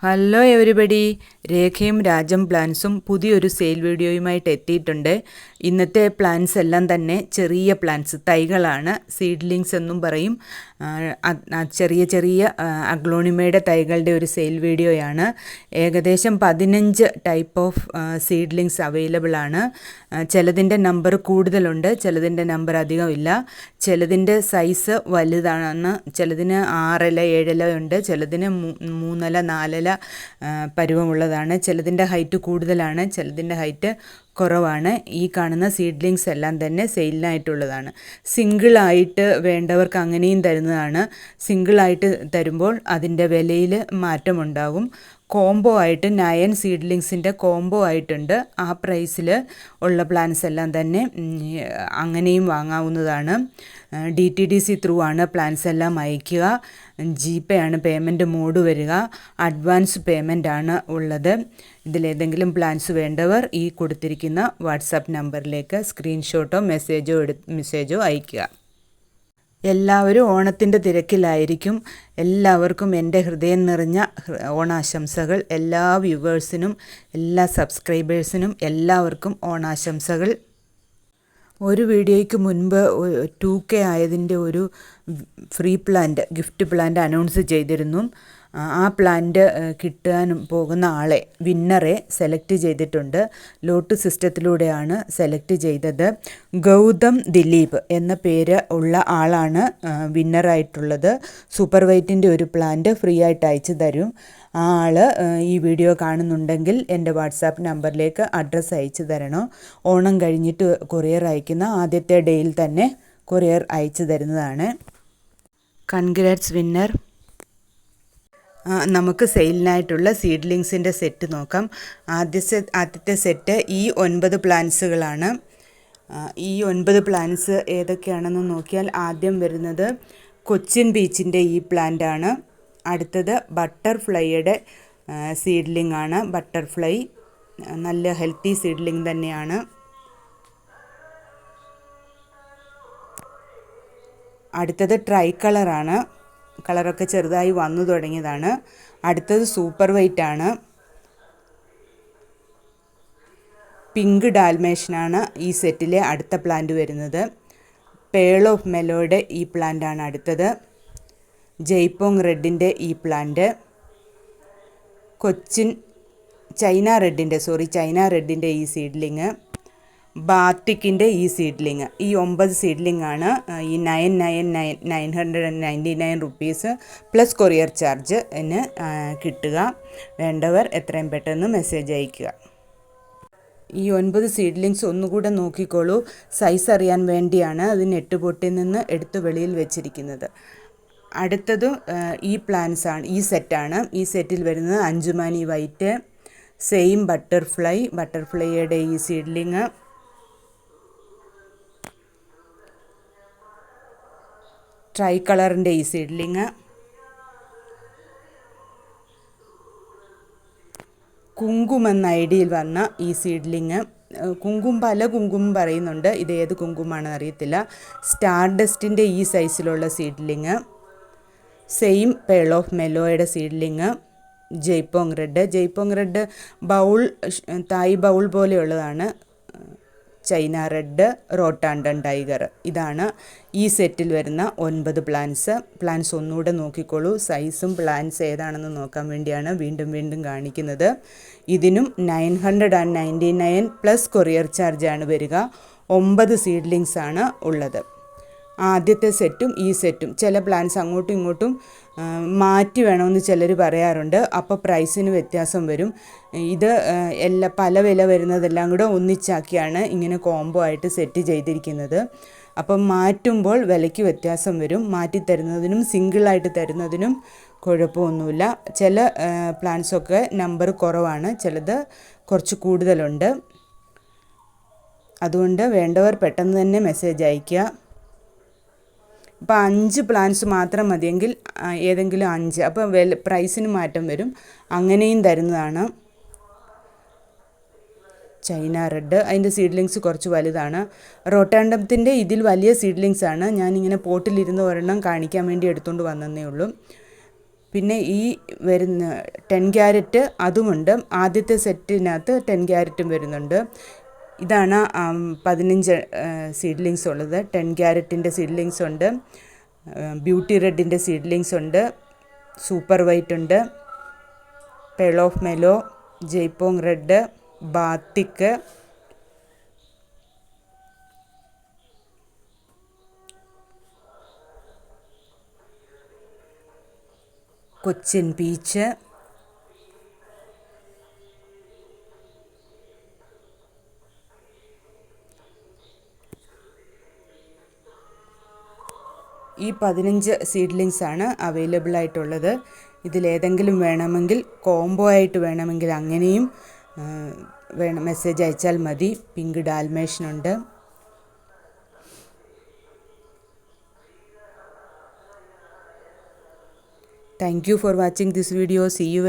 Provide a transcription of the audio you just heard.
Hello everybody, രേഖയും രാജം പ്ലാൻസും പുതിയൊരു sale വീഡിയോയുമായിട്ട് എത്തിയിട്ടുണ്ട്. ഇന്നത്തെ പ്ലാൻസ് എല്ലാം തന്നെ ചെറിയ പ്ലാൻസ്, തൈകളാണ്, സീഡ്ലിങ്സ് എന്നും പറയും. ചെറിയ ചെറിയ അഗ്ലോണിമയുടെ തൈകളുടെ ഒരു സെയിൽ വീഡിയോയാണ്. ഏകദേശം 15 ടൈപ്പ് ഓഫ് സീഡ്ലിങ്സ് അവൈലബിൾ ആണ്. ചിലതിൻ്റെ നമ്പർ കൂടുതലുണ്ട്, ചിലതിൻ്റെ നമ്പർ അധികമില്ല. ചിലതിൻ്റെ സൈസ് വലുതാണ്, ചിലതിന് 6 ഇല 7 ഇല ഉണ്ട്, ചിലതിന് 3 ഇല 4 ഇല പരുവമുള്ളതാണ്. ചിലതിൻ്റെ ഹൈറ്റ് കൂടുതലാണ്, ചിലതിൻ്റെ ഹൈറ്റ് കുറവാണ്. ഈ കാണുന്ന സീഡ്ലിങ്സ് എല്ലാം തന്നെ സെയിലിനായിട്ടുള്ളതാണ്. സിംഗിളായിട്ട് വേണ്ടവർക്ക് അങ്ങനെയും തരുന്നതാണ്. സിംഗിളായിട്ട് തരുമ്പോൾ അതിൻ്റെ വിലയിൽ മാറ്റമുണ്ടാകും. കോംബോ ആയിട്ട് 9 സീഡ്ലിങ്സിൻ്റെ കോംബോ ആയിട്ടുണ്ട്. ആ പ്രൈസിൽ ഉള്ള പ്ലാൻസ് എല്ലാം തന്നെ അങ്ങനെയും വാങ്ങാവുന്നതാണ്. DTDC ത്രൂ ആണ് പ്ലാൻസ് എല്ലാം അയക്കുക. GPay ആണ് പേയ്മെൻറ്റ് മോഡ് വരിക. അഡ്വാൻസ് പേയ്മെൻ്റ് ആണ് ഉള്ളത്. ഇതിലേതെങ്കിലും പ്ലാൻസ് വേണ്ടവർ ഈ കൊടുത്തിരിക്കുന്ന വാട്സാപ്പ് നമ്പറിലേക്ക് സ്ക്രീൻഷോട്ടോ മെസ്സേജോ അയയ്ക്കുക. എല്ലാവരും ഓണത്തിൻ്റെ തിരക്കിലായിരിക്കും. എല്ലാവർക്കും എൻ്റെ ഹൃദയം നിറഞ്ഞ ഓണാശംസകൾ. എല്ലാ വ്യൂവേഴ്സിനും എല്ലാ സബ്സ്ക്രൈബേഴ്സിനും എല്ലാവർക്കും ഓണാശംസകൾ. ഒരു വീഡിയോയ്ക്ക് മുൻപ് 2K ആയതിൻ്റെ ഒരു free plant, gift plant announce ചെയ്തിരുന്നു. ആ പ്ലാന്റ് കിട്ടാൻ പോകുന്ന ആളെ, വിന്നറെ സെലക്ട് ചെയ്തിട്ടുണ്ട്. ലോട്ട് സിസ്റ്റത്തിലൂടെയാണ് സെലക്ട് ചെയ്തത്. ഗൗതം ദിലീപ് എന്ന പേര് ഉള്ള ആളാണ് വിന്നറായിട്ടുള്ളത്. സൂപ്പർ വൈറ്റിൻ്റെ ഒരു പ്ലാന്റ് ഫ്രീ ആയിട്ട് അയച്ചു തരും. ആ ആൾ ഈ വീഡിയോ കാണുന്നുണ്ടെങ്കിൽ എൻ്റെ വാട്സാപ്പ് നമ്പറിലേക്ക് അഡ്രസ്സ് അയച്ചു തരണം. ഓണം കഴിഞ്ഞിട്ട് കൊറിയർ അയക്കുന്ന ആദ്യത്തെ ഡേയിൽ തന്നെ കൊറിയർ അയച്ചു തരുന്നതാണ്. Congrats winner. നമുക്ക് സെയിലിനായിട്ടുള്ള സീഡ്ലിങ്സിൻ്റെ സെറ്റ് നോക്കാം. ആദ്യത്തെ സെറ്റ് ഈ 9 പ്ലാന്റ്സുകളാണ്. ഈ 9 പ്ലാന്റ്സ് ഏതൊക്കെയാണെന്ന് നോക്കിയാൽ ആദ്യം വരുന്നത് കൊച്ചിൻ ബീച്ചിൻ്റെ ഈ പ്ലാന്റ് ആണ്. അടുത്തത് ബട്ടർഫ്ലൈയുടെ സീഡ്ലിംഗ് ആണ്. ബട്ടർഫ്ലൈ നല്ല ഹെൽത്തി സീഡ്ലിംഗ് തന്നെയാണ്. അടുത്തത് ട്രൈ കളറാണ്. കളറൊക്കെ ചെറുതായി വന്നു തുടങ്ങിയതാണ്. അടുത്തത് സൂപ്പർ വൈറ്റ് ആണ്. പിങ്ക് ഡാൽമേഷനാണ് ഈ സെറ്റിലെ അടുത്ത പ്ലാന്റ് വരുന്നത്. പേൾ ഓഫ് മെലോയുടെ ഈ പ്ലാന്റ് ആണ് അടുത്തത്. ജയ്പോങ് റെഡിൻ്റെ ഈ പ്ലാന്റ്. കൊച്ചിൻ ചൈന റെഡിൻ്റെ ഈ സീഡ്ലിങ്. ബാത്തിക്കിൻ്റെ ഈ സീഡ്ലിങ്. ഈ 9 സീഡ്ലിംഗ് ആണ് ഈ 999 റുപ്പീസ് പ്ലസ് കൊറിയർ ചാർജ് കിട്ടുക. വേണ്ടവർ എത്രയും പെട്ടെന്ന് മെസ്സേജ് അയയ്ക്കുക. ഈ 9 സീഡ്ലിങ്സ് ഒന്നുകൂടെ നോക്കിക്കോളൂ. സൈസ് അറിയാൻ വേണ്ടിയാണ് അത് നെറ്റ് പൊട്ടിൽ നിന്ന് എടുത്ത് വെളിയിൽ വെച്ചിരിക്കുന്നത്. അടുത്തത് ഈ പ്ലാൻസ് ആണ്, ഈ സെറ്റാണ്. ഈ സെറ്റിൽ വരുന്നത് അഞ്ചുമാനി വൈറ്റ്, സെയിം ബട്ടർഫ്ലൈയുടെ ഈ സീഡ്ലിങ്. ട്രൈ കളറിൻ്റെ ഈ സീഡ്ലിങ്. കുങ്കും എന്ന ഐഡിയിൽ വന്ന ഈ സീഡ്ലിങ്. പല കുങ്കുമം പറയുന്നുണ്ട്, ഇത് ഏത് കുങ്കുമാണെന്ന് അറിയത്തില്ല. സ്റ്റാർ ഡസ്റ്റിൻ്റെ ഈ സൈസിലുള്ള സീഡ്ലിങ്. സെയിം പേൾ ഓഫ് മെലോയുടെ സീഡ്ലിങ്. ജയ്പോങ് റെഡ് തായ് ബൗൾ പോലെയുള്ളതാണ്. ചൈന റെഡ്, റോട്ടാണ്ടൻ ടൈഗർ. ഇതാണ് ഈ സെറ്റിൽ വരുന്ന 9 പ്ലാൻസ് ഒന്നുകൂടെ നോക്കിക്കോളൂ. സൈസും പ്ലാൻസ് ഏതാണെന്ന് നോക്കാൻ വേണ്ടിയാണ് വീണ്ടും കാണിക്കുന്നത്. ഇതിനും 999 പ്ലസ് കൊറിയർ ചാർജാണ് വരിക. 9 സീഡ്ലിങ്സ് ആണ് ഉള്ളത്. ആദ്യത്തെ സെറ്റും ഈ സെറ്റും. ചില പ്ലാൻസ് അങ്ങോട്ടും ഇങ്ങോട്ടും മാറ്റി വേണമെന്ന് ചിലർ പറയാറുണ്ട്. അപ്പോൾ പ്രൈസിന് വ്യത്യാസം വരും. ഇത് പല വില വരുന്നതെല്ലാം കൂടെ ഒന്നിച്ചാക്കിയാണ് ഇങ്ങനെ കോംബോ ആയിട്ട് സെറ്റ് ചെയ്തിരിക്കുന്നത്. അപ്പം മാറ്റുമ്പോൾ വിലയ്ക്ക് വ്യത്യാസം വരും. മാറ്റിത്തരുന്നതിനും സിംഗിളായിട്ട് തരുന്നതിനും കുഴപ്പമൊന്നുമില്ല. ചില പ്ലാൻസൊക്കെ നമ്പർ കുറവാണ്, ചിലത് കുറച്ച് കൂടുതലുണ്ട്. അതുകൊണ്ട് വേണ്ടവർ പെട്ടെന്ന് തന്നെ മെസ്സേജ് അയയ്ക്കുക. ഇപ്പോൾ 5 പ്ലാൻസ് മാത്രം മതിയെങ്കിൽ ഏതെങ്കിലും 5, അപ്പോൾ പ്രൈസിന് മാറ്റം വരും. അങ്ങനെയും തരുന്നതാണ്. ചൈന റെഡ്, അതിൻ്റെ സീഡ്ലിങ്സ് കുറച്ച് വലുതാണ്. റോട്ടാണ്ടത്തിൻ്റെ ഇതിൽ വലിയ സീഡ്ലിങ്സ് ആണ്. ഞാനിങ്ങനെ പോട്ടിലിരുന്ന് ഒരെണ്ണം കാണിക്കാൻ വേണ്ടി എടുത്തുകൊണ്ട് വന്നതേ ഉള്ളൂ. പിന്നെ ഈ വരുന്ന 10 ക്യാരറ്റ് അതുമുണ്ട്. ആദ്യത്തെ സെറ്റിനകത്ത് 10 ക്യാരറ്റും വരുന്നുണ്ട്. ഇതാണ് 15 സീഡ്ലിങ്സ് ഉള്ളത്. 10 ക്യാരറ്റിൻ്റെ സീഡ്ലിങ്സ് ഉണ്ട്, ബ്യൂട്ടി റെഡിൻ്റെ സീഡ്ലിങ്സ് ഉണ്ട്, സൂപ്പർ വൈറ്റ് ഉണ്ട്, പേൾ ഓഫ് മെലോ, ജയ്പോങ് റെഡ്, ബാത്തിക്ക്, കൊച്ചിൻ പീച്ച്, ഈ 15 സീഡ്ലിങ്സ് ആണ് അവൈലബിൾ ആയിട്ടുള്ളത്. ഇതിലേതെങ്കിലും വേണമെങ്കിൽ കോംബോ ആയിട്ട് വേണമെങ്കിൽ അങ്ങനെയും മെസ്സേജ് അയച്ചാൽ മതി. പിങ്ക് ഡാൽമേഷൻ ഉണ്ട്. Thank you for watching this video. See U.